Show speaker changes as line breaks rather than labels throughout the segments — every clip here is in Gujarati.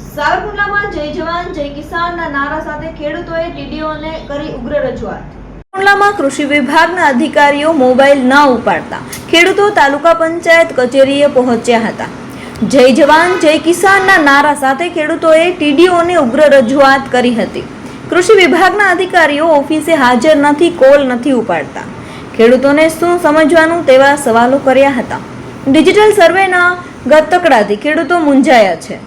સાવરકુંડલામાં જય જવાન જય કિસાનના નારા સાથે ખેડૂતોએ ટીડીઓને કરી ઉગ્ર રજૂઆત। સાવરકુંડલામાં કૃષિ વિભાગના અધિકારીઓ મોબાઈલ ન ઉપાડતા ખેડૂતો તાલુકા પંચાયત કચેરીએ પહોંચ્યા હતા। જય જવાન જય કિસાનના નારા સાથે ખેડૂતોએ ટીડીઓને ઉગ્ર રજૂઆત કરી હતી। કૃષિ વિભાગના અધિકારીઓ ઓફિસે હાજર નથી, કોલ નથી ઉપાડતા। ખેડૂતોને શું સમજવાનું તેવા સવાલો કર્યા હતા। ડિજિટલ સર્વેના ગતકડાથી ખેડૂતો મૂંઝાયા છે।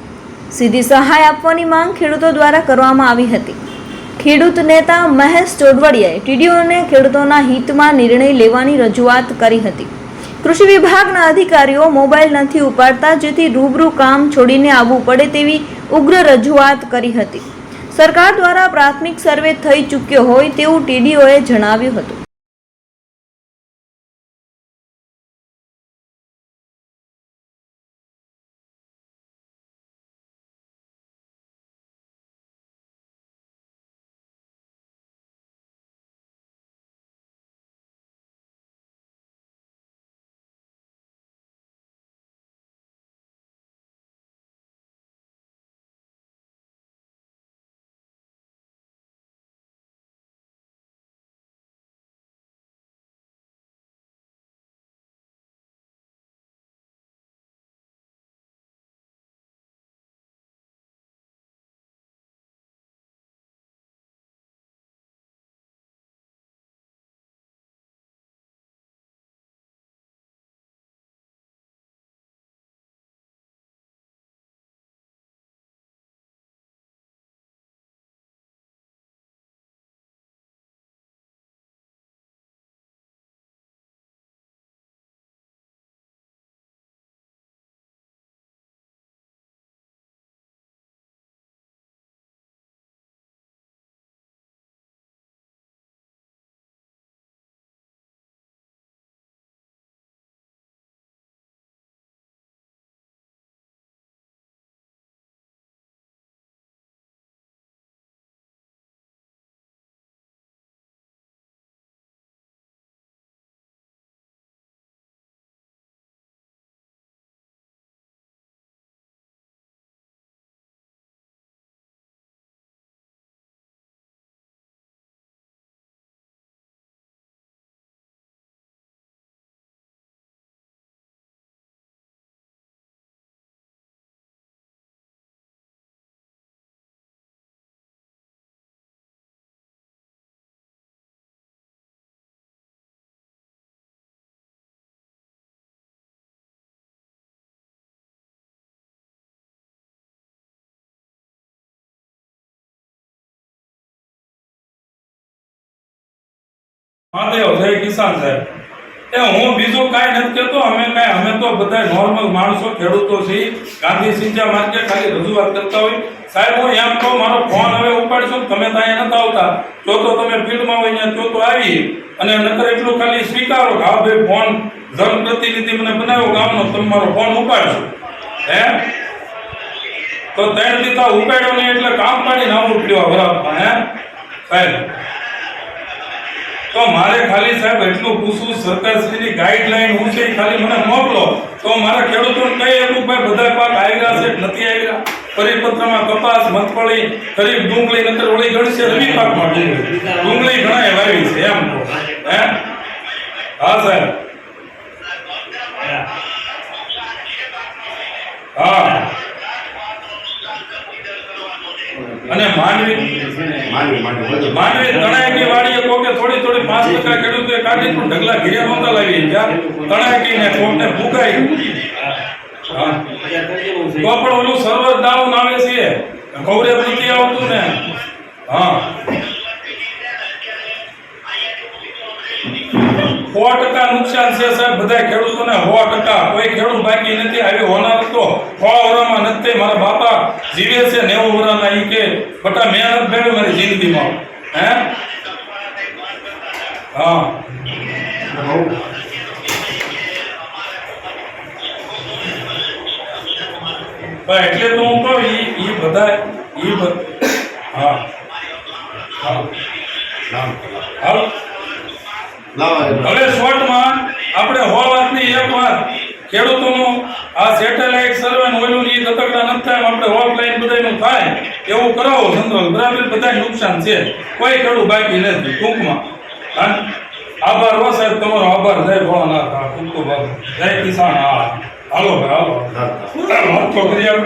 સીધી સહાય આપવાની માંગ ખેડૂતો દ્વારા કરવામાં આવી હતી। ખેડૂત નેતા મહેશ ચોડવડિયાએ ટીડીઓને ખેડૂતોના હિતમાં નિર્ણય લેવાની રજૂઆત કરી હતી। કૃષિ વિભાગના અધિકારીઓ મોબાઈલ નથી ઉપાડતા, જેથી રૂબરૂ કામ છોડીને આવવું પડે તેવી ઉગ્ર રજૂઆત કરી હતી। સરકાર દ્વારા પ્રાથમિક સર્વે થઈ ચૂક્યો હોય તેવું ટીડીઓએ જણાવ્યું હતું।
महादेव जय किसान साहेब ए हूँ बीजू काई नहीं कहतो। અમે તો બધા નોર્મલ માણસો ખેડૂતો છીએ। ગાંધી સિંચા માર્કેટ ખાલી રજૂઆત કરતા હોય। સાહેબ હું એમ કહું, મારો ફોન હવે ઉપાડશો તમે તો અહીંયા નતા આવતા, જો તો તમે ફિલ્ડમાં હોય ત્યાં તો આવી અને નકર એટલું ખાલી સ્વીકારો કે હા ભાઈ ફોન જનપ્રતિનિધિ મને બનાવ્યો ગામનો, તમે મારો ફોન ઉપાડશો હે તો 3 દીધા ઉપાડ્યો નહીં એટલે કામ પાડીને આવું પડ્યો વરાપમાં હે સાહેબ। તો મારે ખાલી સાહેબ એટલું પૂછવું, સરકારશ્રીની ગાઈડલાઈન હું છે ખાલી મને મોકલો તો મારા ખેડૂતોને કઈ એટલું ભાઈ બધા પાક આવ્યા છે નથી આવ્યા। પરિપત્રમાં કપાસ, મગફળી, ખરીફ ડુંગળી નંતર ઓળી ગણશે રવિ પાકમાં ડુંગળી ઘણા વાવી છે એમ હે હા સાહેબ હા। અને માંડવી તણાયકી વાડીએ કોકે થોડી 5% ખેડૂતોએ કાઢી પણ ઢગલા ઘેરિયા નહોતા લાવી ગયા। તણાયકીને કોકને ફૂંકાઈ હા તો પણ ઓલું સર્વર ડાઉન આવે છે, કવરેજ નથી આવતું ને હા 100% નુકસાન છે સાહેબ બધા ખેડૂતોને 100%। કોઈ ખેડૂત બાકી નથી। આવી હોનાર તો 100 વર્ષમાં નથી। મારા બાપા જીવે છે 90 વર્ષના, ઈ કે બટા મહેનત ભેળી મારી જિંદગીમાં હે હા એટલે તો હું કહું ઈ બધા હા હા હાલ હવે શોર્ટમાં આપણે 100 વાતની એક વાત, ખેડૂતોનું આ સેટેલાઇટ સર્વે ઓલું ની ગતકડા નથી। થાય એમ આપણે ઓફલાઈન બધાયનું થાય એવું કરાવો ચંદ્રલ બરાબર બધાય નુકસાન છે કોઈ ખેડૂત બાકી નથી ટૂંકમાં હા આભાર હો સાહેબ તમારો આભાર જય ભોળાનાથ હા ખૂબ ખૂબ આભાર જય કિસાન હા હાલો ભાઈ હાલો વાત તો કરીએ આપણે.